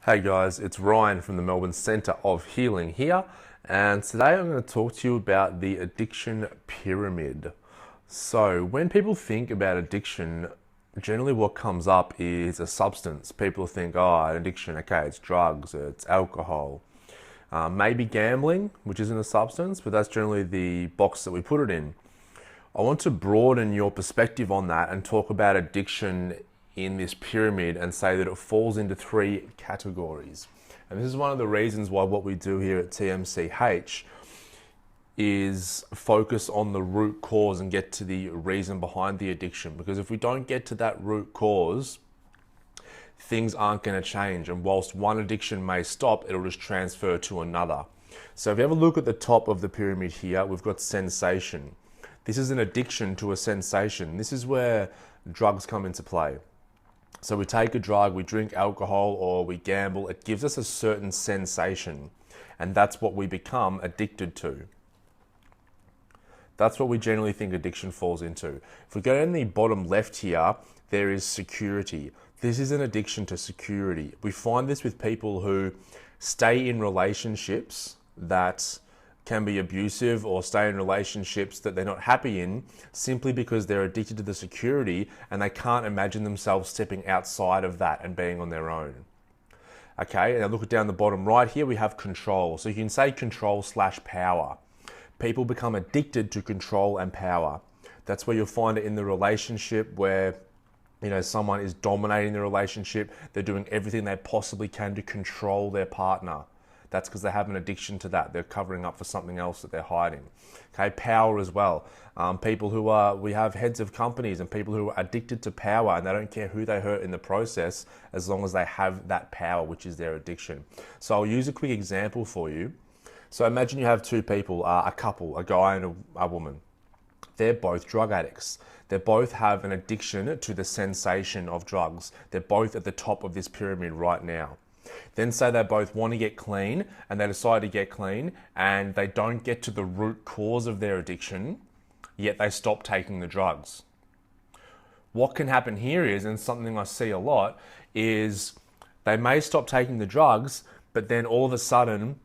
Hey guys, it's Ryan from the Melbourne Centre of Healing here, and today I'm going to talk to you about the addiction pyramid. So, when people think about addiction, generally what comes up is a substance. People think, oh, addiction, okay, it's drugs, it's alcohol, maybe gambling, which isn't a substance, but that's generally the box that we put it in. I want to broaden your perspective on that and talk about addiction in this pyramid and say that it falls into three categories. And this is one of the reasons why what we do here at TMCH is focus on the root cause and get to the reason behind the addiction. Because if we don't get to that root cause, things aren't going to change. And whilst one addiction may stop, it'll just transfer to another. So if you have a look at the top of the pyramid here, we've got sensation. This is an addiction to a sensation. This is where drugs come into play. So we take a drug, we drink alcohol, or we gamble. It gives us a certain sensation, and that's what we become addicted to. That's what we generally think addiction falls into. If we go in the bottom left here, there is security. This is an addiction to security. We find this with people who stay in relationships that can be abusive or stay in relationships that they're not happy in simply because they're addicted to the security and they can't imagine themselves stepping outside of that and being on their own. Okay, now look down the bottom right here, we have control. So you can say control/power. People become addicted to control and power. That's where you'll find it in the relationship where someone is dominating the relationship. They're doing everything they possibly can to control their partner. That's because they have an addiction to that. They're covering up for something else that they're hiding. Okay, power as well. We have heads of companies and people who are addicted to power and they don't care who they hurt in the process as long as they have that power, which is their addiction. So I'll use a quick example for you. So imagine you have two people, a couple, a guy and a woman. They're both drug addicts. They both have an addiction to the sensation of drugs. They're both at the top of this pyramid right now. Then say they both want to get clean and they decide to get clean and they don't get to the root cause of their addiction, yet they stop taking the drugs. What can happen here is, and something I see a lot, is they may stop taking the drugs, but then all of a sudden,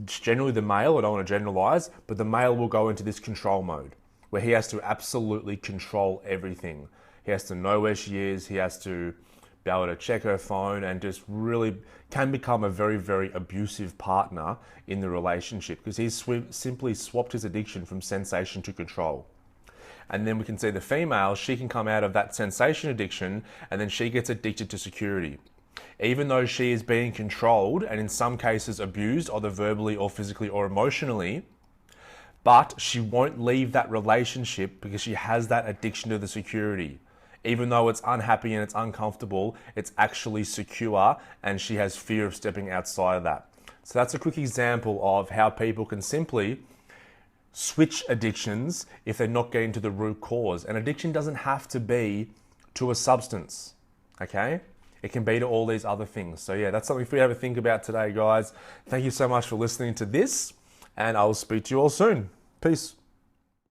generally the male, I don't want to generalize, but the male will go into this control mode where he has to absolutely control everything. He has to know where she is, he has to be able to check her phone and just really can become a very, very abusive partner in the relationship because he's simply swapped his addiction from sensation to control. And then we can see the female, she can come out of that sensation addiction and then she gets addicted to security. Even though she is being controlled and in some cases abused, either verbally or physically or emotionally, but she won't leave that relationship because she has that addiction to the security. Even though it's unhappy and it's uncomfortable, it's actually secure and she has fear of stepping outside of that. So that's a quick example of how people can simply switch addictions if they're not getting to the root cause. And addiction doesn't have to be to a substance, okay? It can be to all these other things. So yeah, that's something for you to have a think about today, guys. Thank you so much for listening to this, and I will speak to you all soon. Peace.